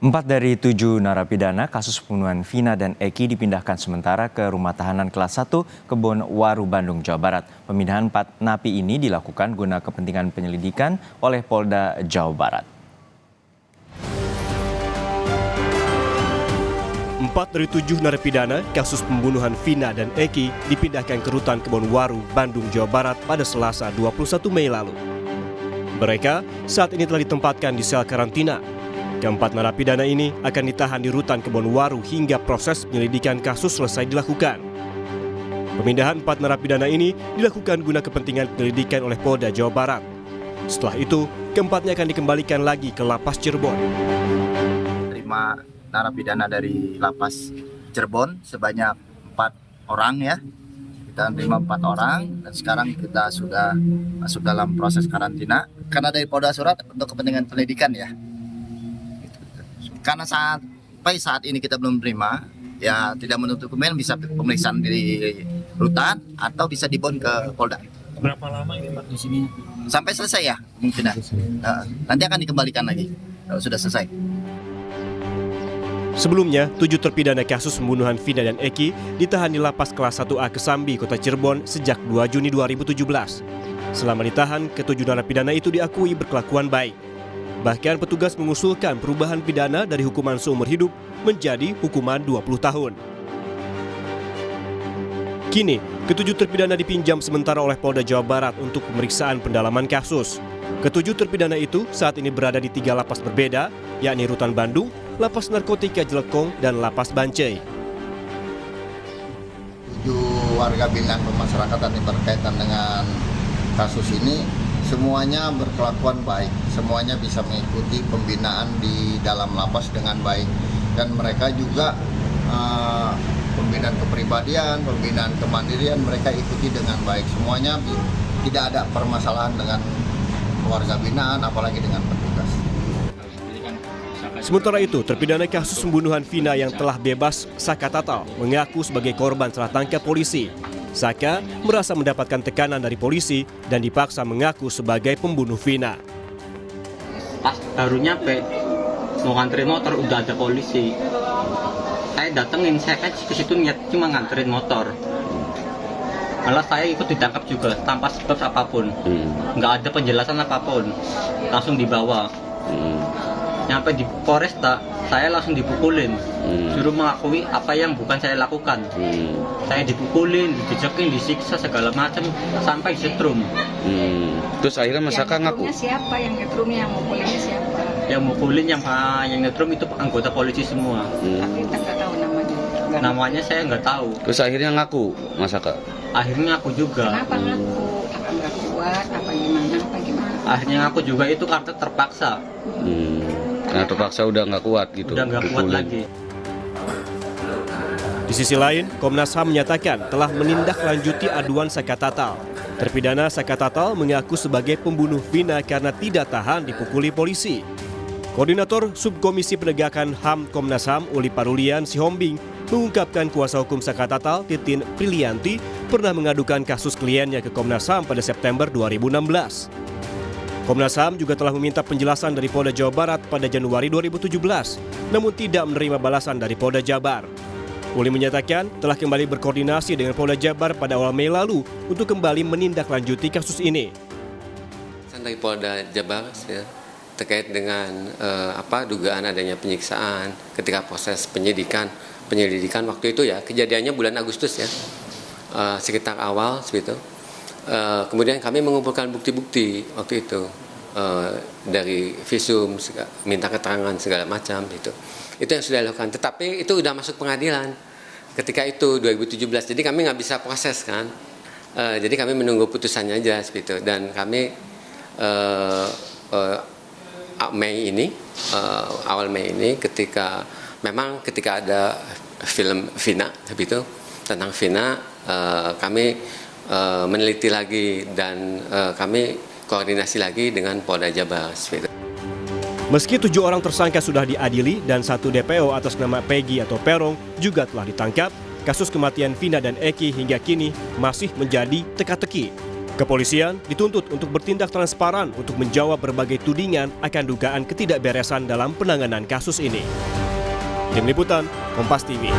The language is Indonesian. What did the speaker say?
4 dari 7 narapidana kasus pembunuhan Vina dan Eki dipindahkan sementara ke Rumah Tahanan Kelas 1 Kebon Waru, Bandung, Jawa Barat. Pemindahan 4 napi ini dilakukan guna kepentingan penyelidikan oleh Polda Jawa Barat. 4 dari 7 narapidana kasus pembunuhan Vina dan Eki dipindahkan ke Rutan Kebon Waru, Bandung, Jawa Barat pada Selasa 21 Mei lalu. Mereka saat ini telah ditempatkan di sel karantina. Keempat narapidana ini akan ditahan di Rutan Kebon Waru hingga proses penyelidikan kasus selesai dilakukan. Pemindahan 4 narapidana ini dilakukan guna kepentingan penyelidikan oleh Polda Jawa Barat. Setelah itu, keempatnya akan dikembalikan lagi ke Lapas Cirebon. Terima narapidana dari Lapas Cirebon sebanyak 4 orang ya. Kita terima 4 orang dan sekarang kita sudah masuk dalam proses karantina. Karena dari Polda surat untuk kepentingan penyelidikan ya. Karena sampai saat ini kita belum terima, ya tidak menutup kemungkinan bisa pemeriksaan di rutan atau bisa dibon ke Polda. Berapa lama ini Pak di sini? Sampai selesai ya kemungkinan. Nanti akan dikembalikan lagi kalau sudah selesai. Sebelumnya, 7 terpidana kasus pembunuhan Vina dan Eki ditahan di Lapas Kelas 1A Kesambi, Kota Cirebon sejak 2 Juni 2017. Selama ditahan, ke-7 narapidana itu diakui berkelakuan baik. Bahkan petugas mengusulkan perubahan pidana dari hukuman seumur hidup menjadi hukuman 20 tahun. Kini, ke-7 terpidana dipinjam sementara oleh Polda Jawa Barat untuk pemeriksaan pendalaman kasus. Ke-7 terpidana itu saat ini berada di 3 lapas berbeda, yakni Rutan Bandung, Lapas Narkotika Jelekong, dan Lapas Bancai. 7 warga binaan pemasyarakatan yang berkaitan dengan kasus ini semuanya berkelakuan baik, semuanya bisa mengikuti pembinaan di dalam lapas dengan baik, dan mereka juga pembinaan kepribadian, pembinaan kemandirian mereka ikuti dengan baik. Semuanya tidak ada permasalahan dengan warga binaan, apalagi dengan petugas. Sementara itu, terpidana kasus pembunuhan Vina yang telah bebas, Saka Tatal, mengaku sebagai korban salah tangkap polisi. Saka merasa mendapatkan tekanan dari polisi dan dipaksa mengaku sebagai pembunuh Vina. Pas baru nyampe mau nganterin motor udah ada polisi. Saya datengin, saya kan ke situ niat cuma nganterin motor. Malah saya ikut ditangkap juga tanpa sebab apapun. Nggak ada penjelasan apapun. Langsung dibawa. Nyampe di Polresta, saya langsung dipukulin. Suruh mengakui apa yang bukan saya lakukan. Saya dipukulin, dijejekin, disiksa segala macam sampai disetrum. Terus akhirnya Mas Saka ngaku? Siapa yang ngetrumnya, yang mukulinnya siapa? Yang mukulin, yang ngetrum itu anggota polisi semua. Tapi kita nggak tahu namanya. Namanya saya nggak tahu. Terus akhirnya ngaku Mas Saka? Akhirnya aku juga. Kenapa ngaku? Apa nggak kuat? Apa gimana? Akhirnya aku juga itu karena terpaksa. Karena terpaksa udah nggak kuat gitu. Udah nggak kuat lagi. Di sisi lain, Komnas HAM menyatakan telah menindaklanjuti aduan Saka Tatal. Terpidana Saka Tatal mengaku sebagai pembunuh Vina karena tidak tahan dipukuli polisi. Koordinator Subkomisi Penegakan HAM Komnas HAM Uli Parulian Sihombing mengungkapkan kuasa hukum Saka Tatal, Titin Prilianti, pernah mengadukan kasus kliennya ke Komnas HAM pada September 2016. Komnas HAM juga telah meminta penjelasan dari Polda Jawa Barat pada Januari 2017, namun tidak menerima balasan dari Polda Jabar. Uli menyatakan telah kembali berkoordinasi dengan Polda Jabar pada awal Mei lalu untuk kembali menindaklanjuti kasus ini. Dari Polda Jabar ya, terkait dengan dugaan adanya penyiksaan ketika proses penyelidikan waktu itu ya, kejadiannya bulan Agustus ya, sekitar awal seperti itu. Kemudian kami mengumpulkan bukti-bukti waktu itu dari visum, minta keterangan segala macam itu yang sudah dilakukan. Tetapi itu sudah masuk pengadilan ketika itu 2017. Jadi kami nggak bisa proses kan. Jadi kami menunggu putusannya aja seperti itu. Dan kami awal Mei ini ketika ada film Vina itu tentang Vina, kami meneliti lagi dan kami koordinasi lagi dengan Polda Jabar. Meski 7 orang tersangka sudah diadili dan 1 DPO atas nama Peggy atau Perong juga telah ditangkap, kasus kematian Vina dan Eki hingga kini masih menjadi teka-teki. Kepolisian dituntut untuk bertindak transparan untuk menjawab berbagai tudingan akan dugaan ketidakberesan dalam penanganan kasus ini. Tim Liputan, Kompas TV.